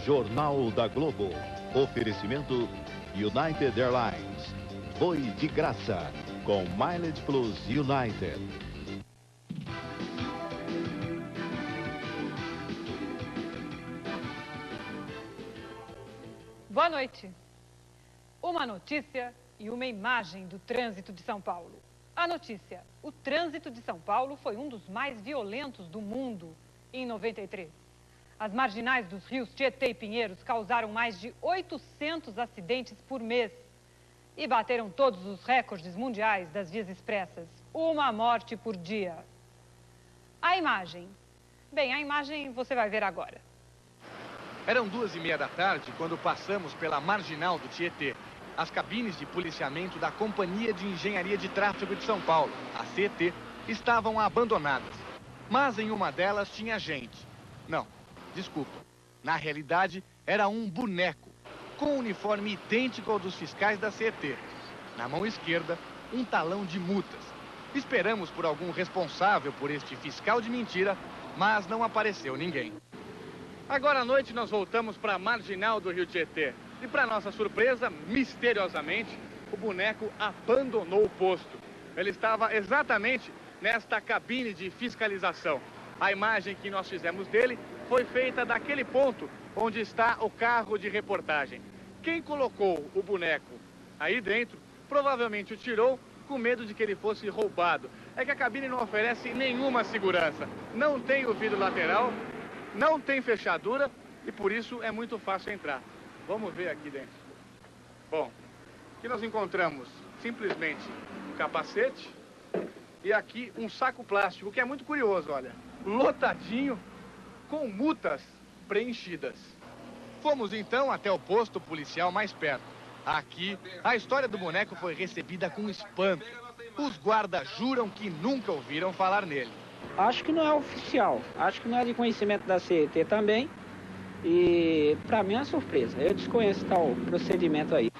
Jornal da Globo. Oferecimento United Airlines. Voe de graça com Mileage Plus United. Boa noite. Uma notícia e uma imagem do trânsito de São Paulo. A notícia: o trânsito de São Paulo foi um dos mais violentos do mundo em 93. As marginais dos rios Tietê e Pinheiros causaram mais de 800 acidentes por mês e bateram todos os recordes mundiais das vias expressas. Uma morte por dia. A imagem. Bem, a imagem você vai ver agora. Eram 2h30 da tarde quando passamos pela marginal do Tietê. As cabines de policiamento da Companhia de Engenharia de Tráfego de São Paulo, a CET, estavam abandonadas. Mas em uma delas tinha gente. Não, desculpa. Na realidade, era um boneco, com um uniforme idêntico ao dos fiscais da CET. Na mão esquerda, um talão de multas. Esperamos por algum responsável por este fiscal de mentira, mas não apareceu ninguém. Agora à noite nós voltamos para a marginal do Rio Tietê. E para nossa surpresa, misteriosamente, o boneco abandonou o posto. Ele estava exatamente nesta cabine de fiscalização. A imagem que nós fizemos dele foi feita daquele ponto onde está o carro de reportagem. Quem colocou o boneco aí dentro, provavelmente o tirou com medo de que ele fosse roubado. É que a cabine não oferece nenhuma segurança. Não tem o vidro lateral, não tem fechadura e por isso é muito fácil entrar. Vamos ver aqui dentro. Bom, aqui nós encontramos simplesmente um capacete e aqui um saco plástico, que é muito curioso, olha. Lotadinho, com multas preenchidas. Fomos então até o posto policial mais perto. Aqui, a história do boneco foi recebida com espanto. Os guardas juram que nunca ouviram falar nele. Acho que não é oficial, acho que não é de conhecimento da CET também. E para mim é uma surpresa, eu desconheço tal procedimento aí.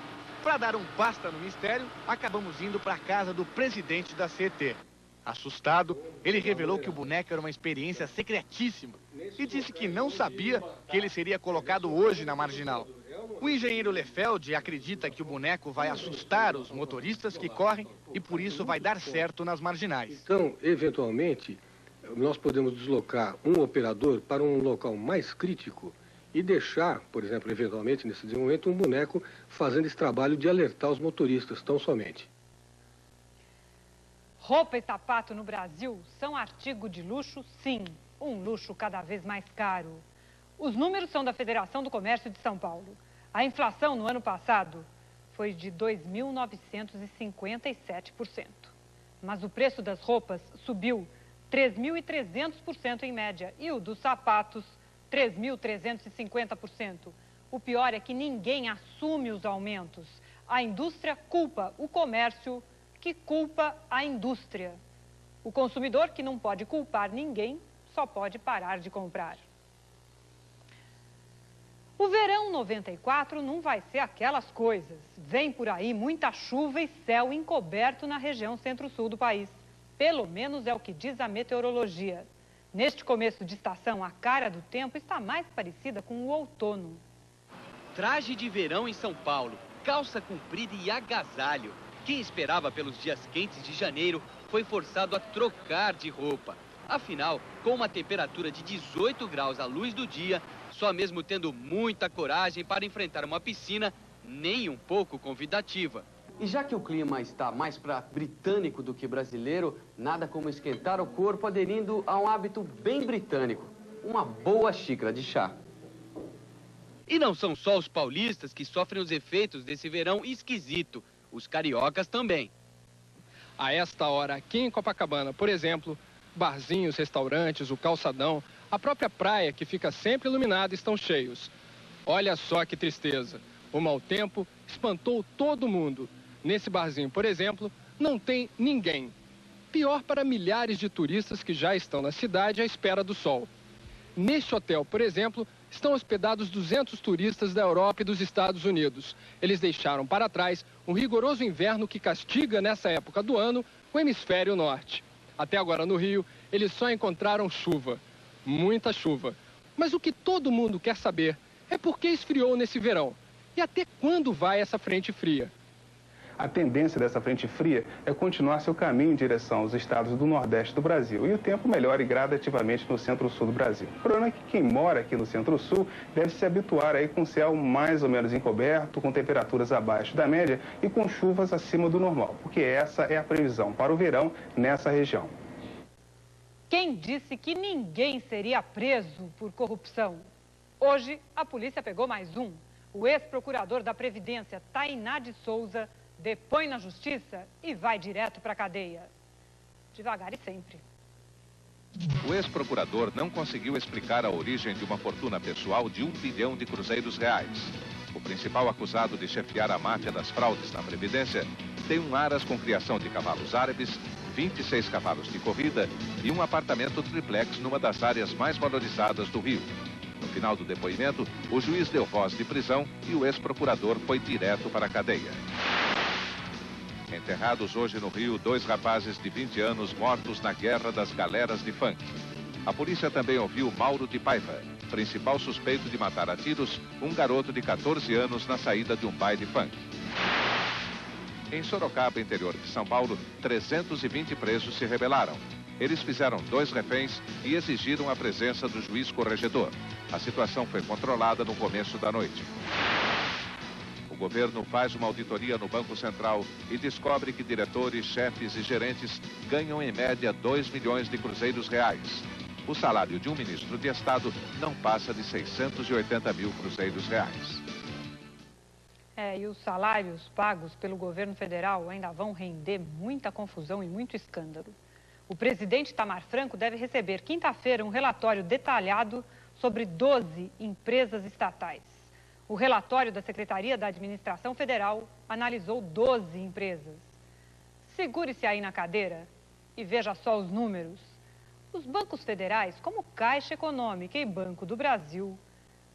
Para dar um basta no mistério, acabamos indo para a casa do presidente da CET. Assustado, ele revelou que o boneco era uma experiência secretíssima e disse que não sabia que ele seria colocado hoje na marginal. O engenheiro Lefeld acredita que o boneco vai assustar os motoristas que correm e por isso vai dar certo nas marginais. Então, eventualmente, nós podemos deslocar um operador para um local mais crítico e deixar, por exemplo, eventualmente, nesse desenvolvimento, um boneco fazendo esse trabalho de alertar os motoristas, tão somente. Roupa e sapato no Brasil são artigo de luxo, sim. Um luxo cada vez mais caro. Os números são da Federação do Comércio de São Paulo. A inflação no ano passado foi de 2.957%. Mas o preço das roupas subiu 3.300% em média e o dos sapatos 3.350%. O pior é que ninguém assume os aumentos. A indústria culpa o comércio, que culpa a indústria. O consumidor, que não pode culpar ninguém, só pode parar de comprar. O verão 94 não vai ser aquelas coisas. Vem por aí muita chuva e céu encoberto na região centro-sul do país. Pelo menos é o que diz a meteorologia. Neste começo de estação, a cara do tempo está mais parecida com o outono. Traje de verão em São Paulo, calça comprida e agasalho. Quem esperava pelos dias quentes de janeiro foi forçado a trocar de roupa. Afinal, com uma temperatura de 18 graus à luz do dia, só mesmo tendo muita coragem para enfrentar uma piscina nem um pouco convidativa. E já que o clima está mais para britânico do que brasileiro, nada como esquentar o corpo aderindo a um hábito bem britânico, uma boa xícara de chá. E não são só os paulistas que sofrem os efeitos desse verão esquisito, os cariocas também. A esta hora, aqui em Copacabana, por exemplo, barzinhos, restaurantes, o calçadão, a própria praia, que fica sempre iluminada, estão cheios. Olha só que tristeza. O mau tempo espantou todo mundo. Nesse barzinho, por exemplo, não tem ninguém. Pior para milhares de turistas que já estão na cidade à espera do sol. Neste hotel, por exemplo, estão hospedados 200 turistas da Europa e dos Estados Unidos. Eles deixaram para trás um rigoroso inverno que castiga, nessa época do ano, o hemisfério norte. Até agora no Rio, eles só encontraram chuva. Muita chuva. Mas o que todo mundo quer saber é por que esfriou nesse verão. E até quando vai essa frente fria? A tendência dessa frente fria é continuar seu caminho em direção aos estados do Nordeste do Brasil e o tempo melhore gradativamente no Centro-Sul do Brasil. O problema é que quem mora aqui no Centro-Sul deve se habituar aí com o céu mais ou menos encoberto, com temperaturas abaixo da média e com chuvas acima do normal, porque essa é a previsão para o verão nessa região. Quem disse que ninguém seria preso por corrupção? Hoje, a polícia pegou mais um. O ex-procurador da Previdência, Tainá de Souza, depõe na justiça e vai direto para a cadeia. Devagar e sempre. O ex-procurador não conseguiu explicar a origem de uma fortuna pessoal de 1 bilhão de cruzeiros reais. O principal acusado de chefiar a máfia das fraudes na Previdência tem um aras com criação de cavalos árabes, 26 cavalos de corrida e um apartamento triplex numa das áreas mais valorizadas do Rio. No final do depoimento, o juiz deu voz de prisão e o ex-procurador foi direto para a cadeia. Enterrados hoje no Rio, 2 rapazes de 20 anos mortos na guerra das galeras de funk. A polícia também ouviu Mauro de Paiva, principal suspeito de matar a tiros um garoto de 14 anos na saída de um baile funk. Em Sorocaba, interior de São Paulo, 320 presos se rebelaram. Eles fizeram 2 reféns e exigiram a presença do juiz corregedor. A situação foi controlada no começo da noite. O governo faz uma auditoria no Banco Central e descobre que diretores, chefes e gerentes ganham em média 2 milhões de cruzeiros reais. O salário de um ministro de Estado não passa de 680 mil cruzeiros reais. E os salários pagos pelo governo federal ainda vão render muita confusão e muito escândalo. O presidente Itamar Franco deve receber quinta-feira um relatório detalhado sobre 12 empresas estatais. O relatório da Secretaria da Administração Federal analisou 12 empresas. Segure-se aí na cadeira e veja só os números. Os bancos federais, como Caixa Econômica e Banco do Brasil,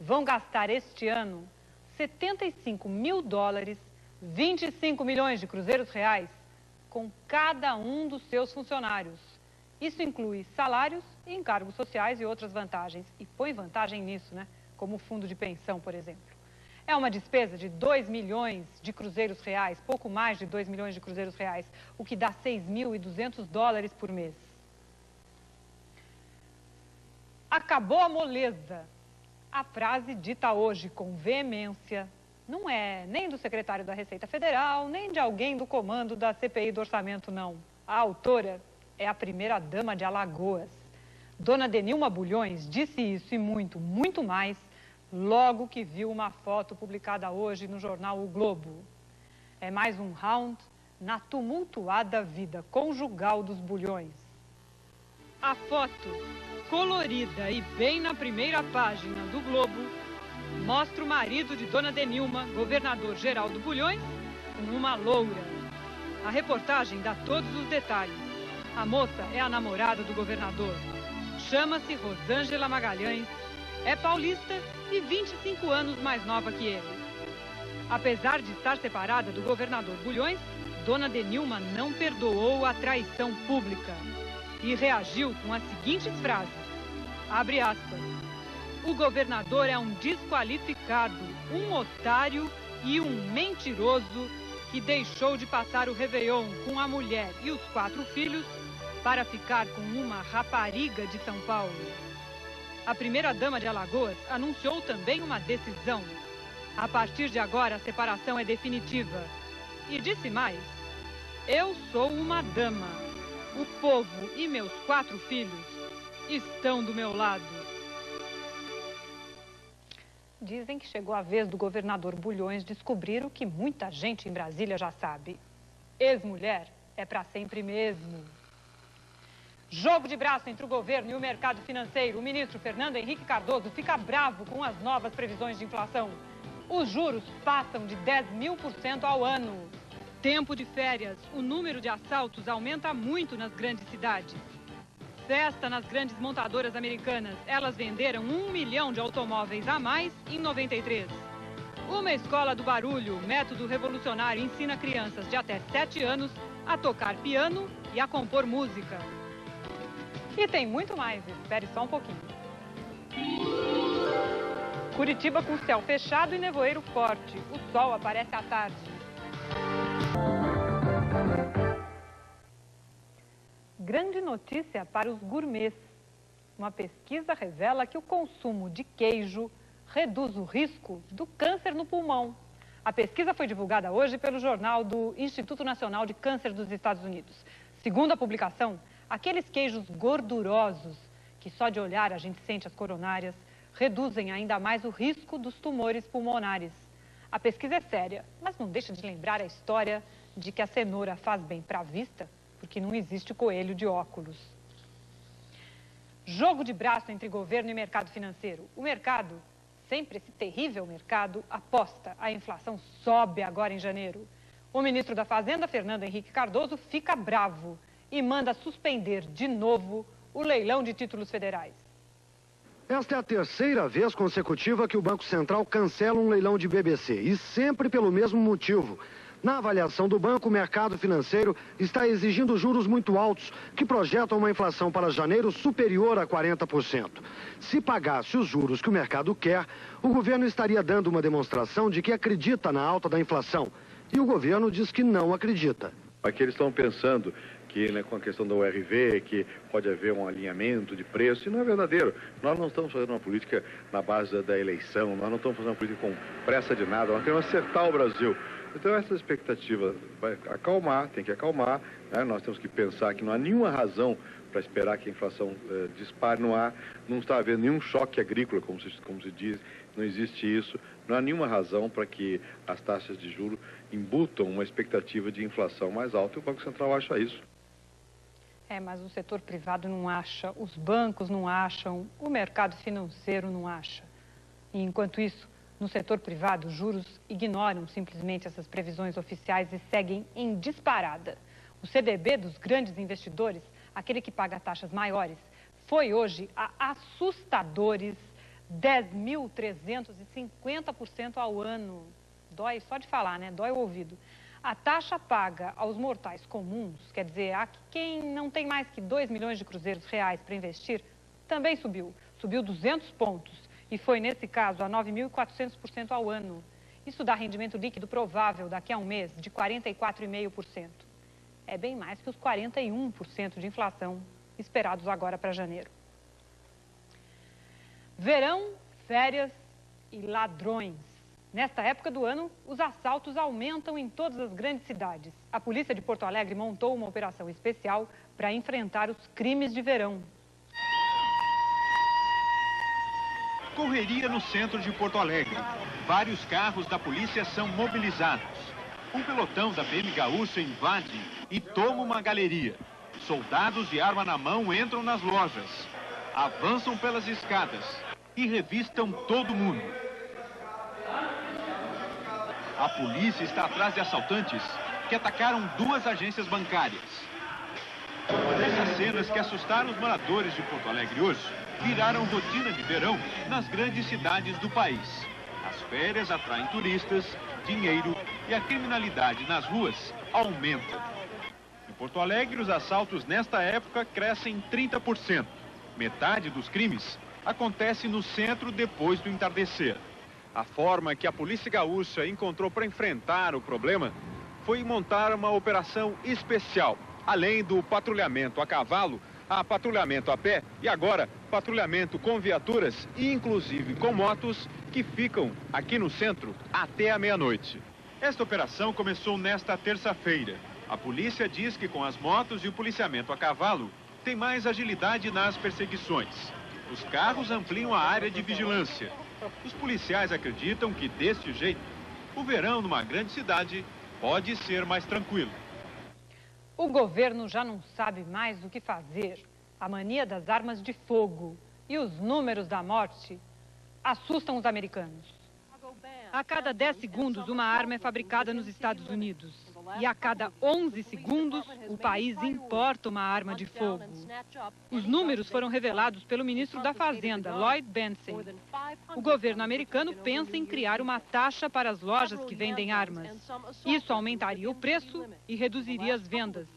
vão gastar este ano 75 mil dólares, 25 milhões de cruzeiros reais, com cada um dos seus funcionários. Isso inclui salários e encargos sociais e outras vantagens. E põe vantagem nisso, né? Como o fundo de pensão, por exemplo. É uma despesa de 2 milhões de cruzeiros reais, pouco mais de 2 milhões de cruzeiros reais, o que dá 6.200 dólares por mês. Acabou a moleza. A frase dita hoje com veemência não é nem do secretário da Receita Federal, nem de alguém do comando da CPI do Orçamento, não. A autora é a primeira-dama de Alagoas. Dona Denilma Bulhões disse isso e muito, muito mais, logo que viu uma foto publicada hoje no jornal O Globo. É mais um round na tumultuada vida conjugal dos Bulhões. A foto, colorida e bem na primeira página do Globo, mostra o marido de Dona Denilma, governador Geraldo Bulhões, com uma loura. A reportagem dá todos os detalhes. A moça é a namorada do governador. Chama-se Rosângela Magalhães, é paulista e 25 anos mais nova que ele. Apesar de estar separada do governador Bulhões, Dona Denilma não perdoou a traição pública e reagiu com as seguintes frases, abre aspas, o governador é um desqualificado, um otário e um mentiroso que deixou de passar o Réveillon com a mulher e os 4 filhos para ficar com uma rapariga de São Paulo. A primeira-dama de Alagoas anunciou também uma decisão. A partir de agora, a separação é definitiva. E disse mais, eu sou uma dama. O povo e meus 4 filhos estão do meu lado. Dizem que chegou a vez do governador Bulhões descobrir o que muita gente em Brasília já sabe. Ex-mulher é para sempre mesmo. Jogo de braço entre o governo e o mercado financeiro. O ministro Fernando Henrique Cardoso fica bravo com as novas previsões de inflação. Os juros passam de 10.000% ao ano. Tempo de férias. O número de assaltos aumenta muito nas grandes cidades. Festa nas grandes montadoras americanas. Elas venderam 1 milhão de automóveis a mais em 93. Uma escola do barulho, método revolucionário, ensina crianças de até 7 anos a tocar piano e a compor música. E tem muito mais, espere só um pouquinho. Curitiba com céu fechado e nevoeiro forte. O sol aparece à tarde. Grande notícia para os gourmets. Uma pesquisa revela que o consumo de queijo reduz o risco do câncer no pulmão. A pesquisa foi divulgada hoje pelo jornal do Instituto Nacional de Câncer dos Estados Unidos. Segundo a publicação, aqueles queijos gordurosos, que só de olhar a gente sente as coronárias, reduzem ainda mais o risco dos tumores pulmonares. A pesquisa é séria, mas não deixa de lembrar a história de que a cenoura faz bem para a vista, porque não existe coelho de óculos. Jogo de braço entre governo e mercado financeiro. O mercado, sempre esse terrível mercado, aposta. A inflação sobe agora em janeiro. O ministro da Fazenda, Fernando Henrique Cardoso, fica bravo e manda suspender de novo o leilão de títulos federais. Esta é a terceira vez consecutiva que o Banco Central cancela um leilão de BBC, e sempre pelo mesmo motivo. Na avaliação do banco, o mercado financeiro está exigindo juros muito altos, que projetam uma inflação para janeiro superior a 40%. Se pagasse os juros que o mercado quer, o governo estaria dando uma demonstração de que acredita na alta da inflação. E o governo diz que não acredita. Aqui eles estão pensando que, né, com a questão da URV, que pode haver um alinhamento de preço, e não é verdadeiro. Nós não estamos fazendo uma política na base da eleição, nós não estamos fazendo uma política com pressa de nada, nós queremos acertar o Brasil. Então essa expectativa vai acalmar, tem que acalmar, né? Nós temos que pensar que não há nenhuma razão para esperar que a inflação dispare, não está havendo nenhum choque agrícola, como se diz, não existe isso, não há nenhuma razão para que as taxas de juros embutam uma expectativa de inflação mais alta, e o Banco Central acha isso. Mas o setor privado não acha, os bancos não acham, o mercado financeiro não acha. E enquanto isso, no setor privado, os juros ignoram simplesmente essas previsões oficiais e seguem em disparada. O CDB dos grandes investidores, aquele que paga taxas maiores, foi hoje a assustadores 10.350% ao ano. Dói só de falar, né? Dói o ouvido. A taxa paga aos mortais comuns, quer dizer, a quem não tem mais que 2 milhões de cruzeiros reais para investir, também subiu. Subiu 200 pontos e foi, nesse caso, a 9.400% ao ano. Isso dá rendimento líquido provável daqui a um mês de 44,5%. É bem mais que os 41% de inflação esperados agora para janeiro. Verão, férias e ladrões. Nesta época do ano, os assaltos aumentam em todas as grandes cidades. A polícia de Porto Alegre montou uma operação especial para enfrentar os crimes de verão. Correria no centro de Porto Alegre. Vários carros da polícia são mobilizados. Um pelotão da PM Gaúcha invade e toma uma galeria. Soldados de arma na mão entram nas lojas, avançam pelas escadas e revistam todo mundo. A polícia está atrás de assaltantes que atacaram 2 agências bancárias. Essas cenas que assustaram os moradores de Porto Alegre hoje viraram rotina de verão nas grandes cidades do país. As férias atraem turistas, dinheiro e a criminalidade nas ruas aumenta. Em Porto Alegre, os assaltos nesta época crescem 30%. Metade dos crimes acontece no centro depois do entardecer. A forma que a Polícia Gaúcha encontrou para enfrentar o problema foi montar uma operação especial. Além do patrulhamento a cavalo, há patrulhamento a pé e agora patrulhamento com viaturas e inclusive com motos que ficam aqui no centro até a meia-noite. Esta operação começou nesta terça-feira. A polícia diz que com as motos e o policiamento a cavalo tem mais agilidade nas perseguições. Os carros ampliam a área de vigilância. Os policiais acreditam que, deste jeito, o verão numa grande cidade pode ser mais tranquilo. O governo já não sabe mais o que fazer. A mania das armas de fogo e os números da morte assustam os americanos. A cada 10 segundos, uma arma é fabricada nos Estados Unidos. E a cada 11 segundos, o país importa uma arma de fogo. Os números foram revelados pelo ministro da Fazenda, Lloyd Bentsen. O governo americano pensa em criar uma taxa para as lojas que vendem armas. Isso aumentaria o preço e reduziria as vendas.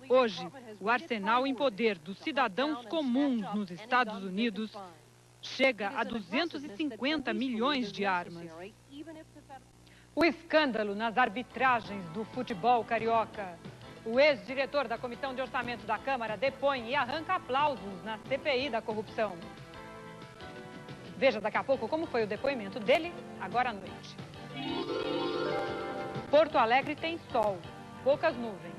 Hoje, o arsenal em poder dos cidadãos comuns nos Estados Unidos chega a 250 milhões de armas. O escândalo nas arbitragens do futebol carioca. O ex-diretor da Comissão de Orçamento da Câmara depõe e arranca aplausos na CPI da corrupção. Veja daqui a pouco como foi o depoimento dele, agora à noite. Porto Alegre tem sol, poucas nuvens.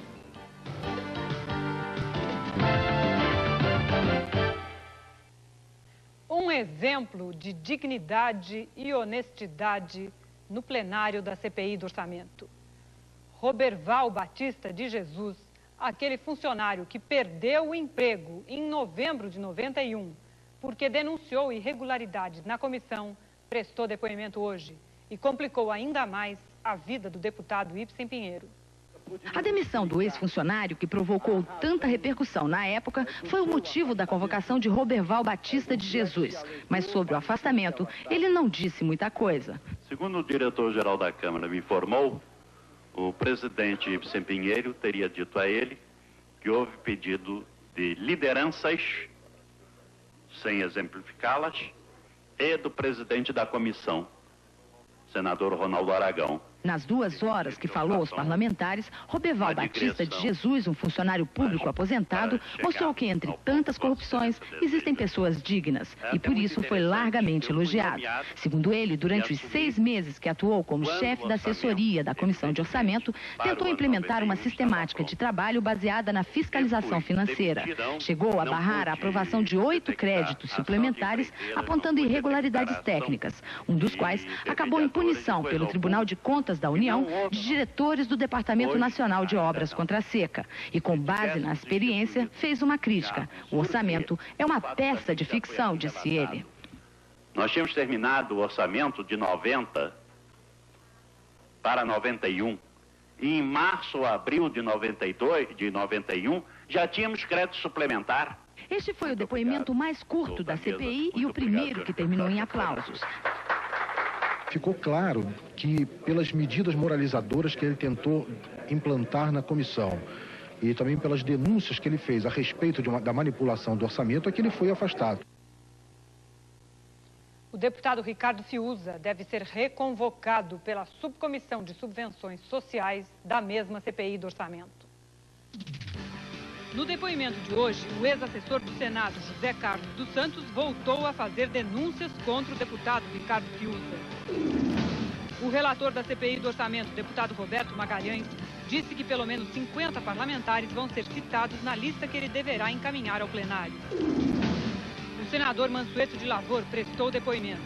Um exemplo de dignidade e honestidade no plenário da CPI do Orçamento. Roberval Batista de Jesus, aquele funcionário que perdeu o emprego em novembro de 91, porque denunciou irregularidades na comissão, prestou depoimento hoje e complicou ainda mais a vida do deputado Ibsen Pinheiro. A demissão do ex-funcionário, que provocou tanta repercussão na época, foi o motivo da convocação de Roberval Batista de Jesus. Mas sobre o afastamento, ele não disse muita coisa. Segundo o diretor-geral da Câmara me informou, o presidente Ibsen Pinheiro teria dito a ele que houve pedido de lideranças, sem exemplificá-las, e do presidente da comissão, senador Ronaldo Aragão. Nas 2 horas que falou aos parlamentares, Roberval Batista de Jesus, um funcionário público aposentado, mostrou que entre tantas corrupções existem pessoas dignas e por isso foi largamente elogiado. Segundo ele, durante os 6 meses que atuou como chefe da assessoria da Comissão de Orçamento, tentou implementar uma sistemática de trabalho baseada na fiscalização financeira. Chegou a barrar a aprovação de 8 créditos suplementares, apontando irregularidades técnicas, um dos quais acabou em punição pelo Tribunal de Contas da União de diretores do Departamento Nacional de Obras contra a Seca. E com base na experiência, fez uma crítica. O orçamento é uma peça de ficção, disse ele. Nós tínhamos terminado o orçamento de 90 para 91. E em março ou abril de 91, já tínhamos crédito suplementar. Este foi o depoimento mais curto da CPI e o primeiro que terminou em aplausos. Ficou claro que, pelas medidas moralizadoras que ele tentou implantar na comissão e também pelas denúncias que ele fez a respeito da manipulação do orçamento, é que ele foi afastado. O deputado Ricardo Fiuza deve ser reconvocado pela Subcomissão de Subvenções Sociais da mesma CPI do Orçamento. No depoimento de hoje, o ex-assessor do Senado, José Carlos dos Santos, voltou a fazer denúncias contra o deputado Ricardo Fiuza. O relator da CPI do Orçamento, deputado Roberto Magalhães, disse que pelo menos 50 parlamentares vão ser citados na lista que ele deverá encaminhar ao plenário. O senador Mansueto de Lavor prestou depoimento.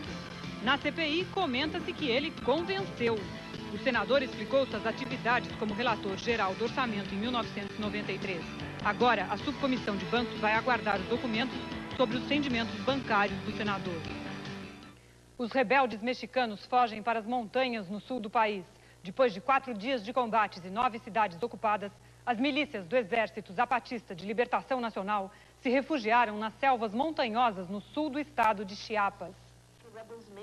Na CPI, comenta-se que ele convenceu. O senador explicou suas atividades como relator geral do orçamento em 1993. Agora, a subcomissão de bancos vai aguardar os documentos sobre os rendimentos bancários do senador. Os rebeldes mexicanos fogem para as montanhas no sul do país. Depois de 4 dias de combates e 9 cidades ocupadas, as milícias do Exército Zapatista de Libertação Nacional se refugiaram nas selvas montanhosas no sul do estado de Chiapas.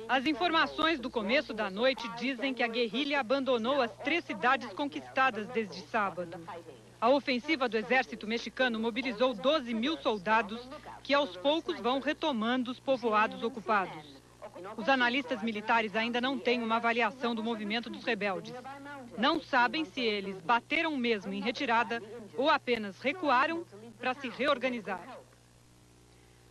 As informações do começo da noite dizem que a guerrilha abandonou as 3 cidades conquistadas desde sábado. A ofensiva do exército mexicano mobilizou 12 mil soldados que aos poucos vão retomando os povoados ocupados. Os analistas militares ainda não têm uma avaliação do movimento dos rebeldes. Não sabem se eles bateram mesmo em retirada ou apenas recuaram para se reorganizar.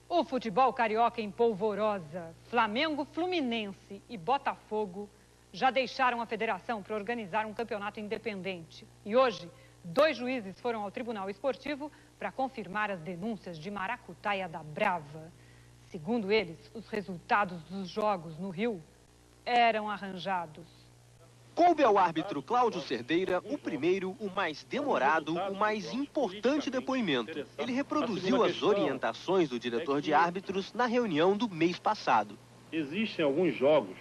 O futebol carioca em polvorosa, Flamengo, Fluminense e Botafogo já deixaram a federação para organizar um campeonato independente. E hoje, 2 juízes foram ao Tribunal Esportivo para confirmar as denúncias de Maracutaia da Brava. Segundo eles, os resultados dos jogos no Rio eram arranjados. Coube ao árbitro Cláudio Cerdeira o primeiro, o mais demorado, o mais importante depoimento. Ele reproduziu as orientações do diretor de árbitros na reunião do mês passado. Existem alguns jogos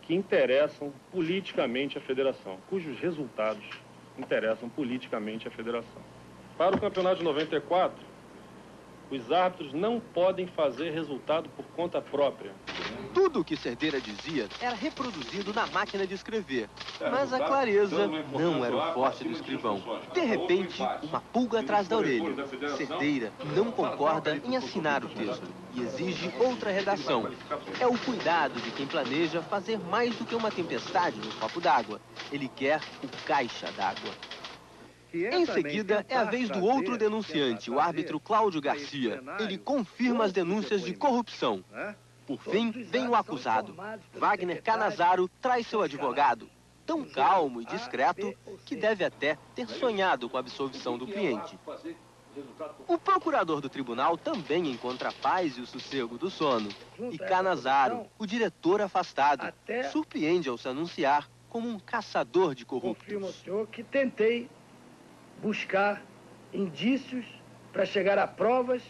que interessam politicamente a federação, cujos resultados interessam politicamente a federação. Para o campeonato de 94, Os árbitros não podem fazer resultado por conta própria. Tudo o que Cerdeira dizia era reproduzido na máquina de escrever. Mas a clareza não era o forte do escrivão. De repente, uma pulga atrás da orelha. Cerdeira não concorda em assinar o texto e exige outra redação. É o cuidado de quem planeja fazer mais do que uma tempestade no copo d'água. Ele quer o caixa d'água. Em seguida, é a vez do outro denunciante, o árbitro Cláudio Garcia. Ele confirma as denúncias de corrupção. Por fim, vem o acusado. Wagner Canazaro traz seu advogado, tão calmo e discreto que deve até ter sonhado com a absolvição do cliente. O procurador do tribunal também encontra a paz e o sossego do sono. E Canazaro, o diretor afastado, surpreende ao se anunciar como um caçador de corruptos. Confirmo ao senhor que tentei buscar indícios para chegar a provas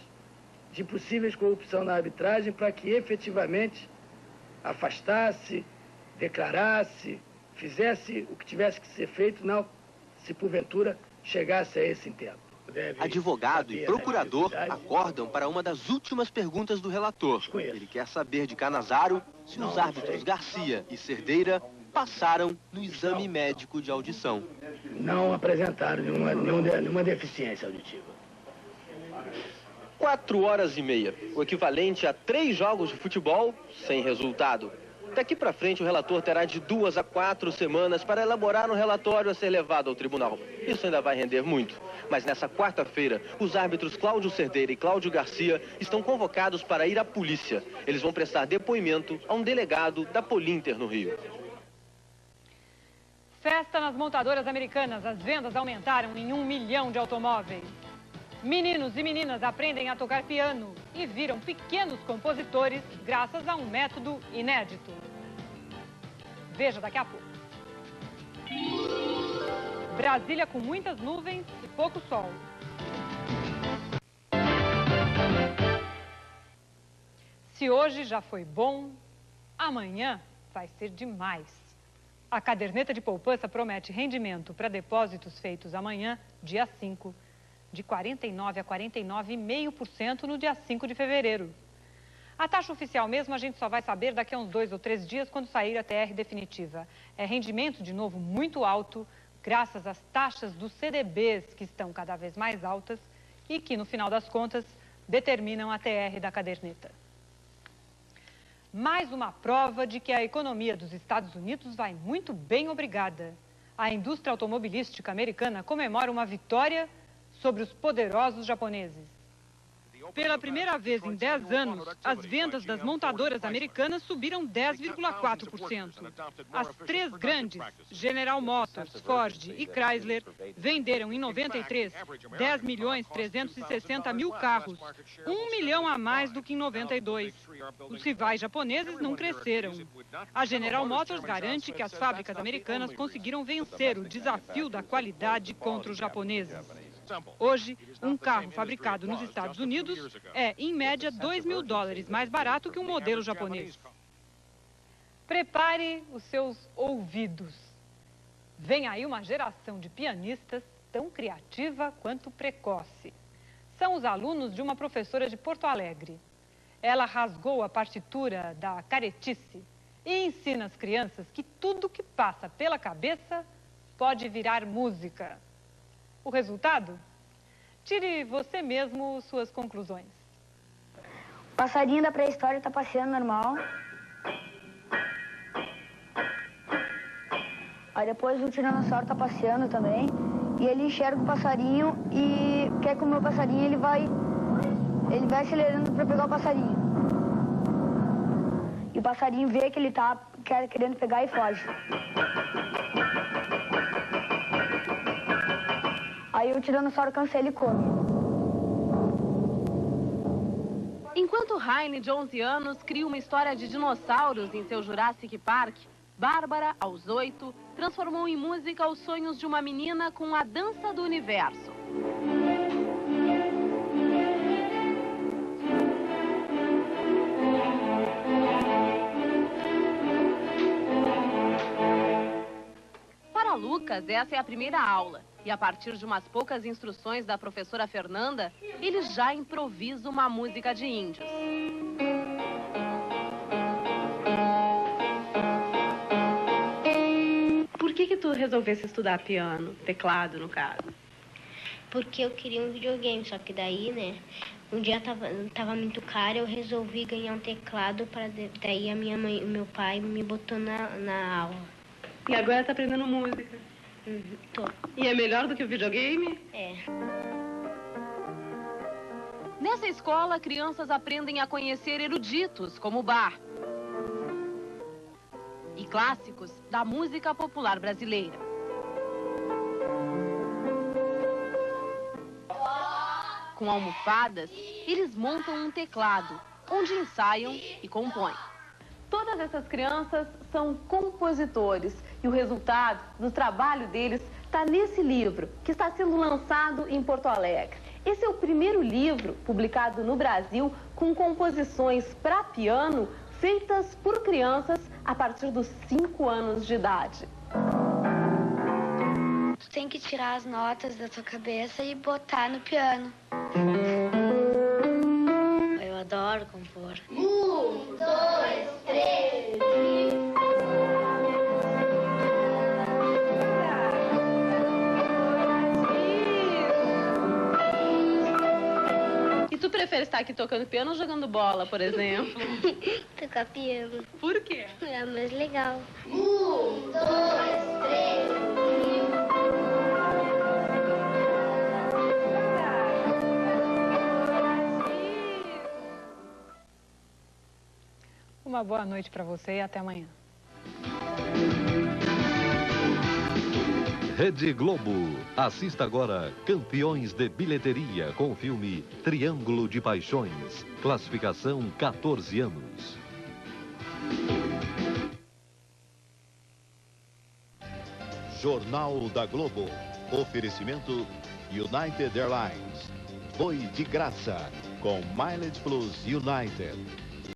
de possíveis corrupção na arbitragem para que efetivamente afastasse, declarasse, fizesse o que tivesse que ser feito, não se porventura chegasse a esse intento. Advogado e procurador acordam para uma das últimas perguntas do relator. Ele quer saber de Canazaro se os árbitros Garcia e Cerdeira passaram no exame médico de audição. Não apresentaram nenhuma deficiência auditiva. 4h30, o equivalente a 3 jogos de futebol sem resultado. Daqui para frente, o relator terá de 2 a 4 semanas para elaborar um relatório a ser levado ao tribunal. Isso ainda vai render muito. Mas nessa quarta-feira, os árbitros Cláudio Cerdeira e Cláudio Garcia estão convocados para ir à polícia. Eles vão prestar depoimento a um delegado da Polinter no Rio. Festa nas montadoras americanas. As vendas aumentaram em 1 milhão de automóveis. Meninos e meninas aprendem a tocar piano e viram pequenos compositores graças a um método inédito. Veja daqui a pouco. Brasília com muitas nuvens e pouco sol. Se hoje já foi bom, amanhã vai ser demais. A caderneta de poupança promete rendimento para depósitos feitos amanhã, dia 5, de 49% a 49,5% no dia 5 de fevereiro. A taxa oficial mesmo a gente só vai saber daqui a uns 2 ou 3 dias quando sair a TR definitiva. É rendimento, de novo, muito alto, graças às taxas dos CDBs, que estão cada vez mais altas e que, no final das contas, determinam a TR da caderneta. Mais uma prova de que a economia dos Estados Unidos vai muito bem, obrigada. A indústria automobilística americana comemora uma vitória sobre os poderosos japoneses. Pela primeira vez em 10 anos, as vendas das montadoras americanas subiram 10,4%. As 3 grandes, General Motors, Ford e Chrysler, venderam em 93 10.360.000 carros, 1 milhão a mais do que em 92. Os rivais japoneses não cresceram. A General Motors garante que as fábricas americanas conseguiram vencer o desafio da qualidade contra os japoneses. Hoje, um carro fabricado nos Estados Unidos é, em média, $2.000 mais barato que um modelo japonês. Prepare os seus ouvidos. Vem aí uma geração de pianistas tão criativa quanto precoce. São os alunos de uma professora de Porto Alegre. Ela rasgou a partitura da caretice e ensina às crianças que tudo que passa pela cabeça pode virar música. O resultado? Tire você mesmo suas conclusões. O passarinho da pré-história está passeando normal. Aí depois o tiranossauro está passeando também. E ele enxerga o passarinho e quer comer o passarinho, ele vai acelerando para pegar o passarinho. E o passarinho vê que ele está querendo pegar e foge. Aí o tiranossauro cansa ele e come. Enquanto Heine, de 11 anos, cria uma história de dinossauros em seu Jurassic Park, Bárbara, aos 8, transformou em música os sonhos de uma menina com a dança do universo. Para Lucas, essa é a primeira aula. E a partir de umas poucas instruções da professora Fernanda, ele já improvisa uma música de índios. Por que tu resolvesse estudar piano, teclado no caso? Porque eu queria um videogame, só que daí, né, um dia tava muito caro, eu resolvi ganhar um teclado, daí a minha mãe, o meu pai me botou na aula. E agora tá aprendendo música? Tô. E é melhor do que o videogame? É. Nessa escola, crianças aprendem a conhecer eruditos, como Bach, e clássicos da música popular brasileira. Com almofadas, eles montam um teclado, onde ensaiam e compõem. Todas essas crianças são compositores e o resultado do trabalho deles está nesse livro, que está sendo lançado em Porto Alegre. Esse é o primeiro livro publicado no Brasil com composições para piano feitas por crianças a partir dos 5 anos de idade. Tu tem que tirar as notas da tua cabeça e botar no piano. Eu adoro compor. 1, 2, 3, E tu prefere estar aqui tocando piano ou jogando bola, por exemplo? Tocar piano. Por quê? É mais legal. 1, 2, 3. Uma boa noite para você e até amanhã. Rede Globo. Assista agora Campeões de Bilheteria com o filme Triângulo de Paixões. Classificação 14 anos. Jornal da Globo. Oferecimento United Airlines. Voe de graça com Mileage Plus United.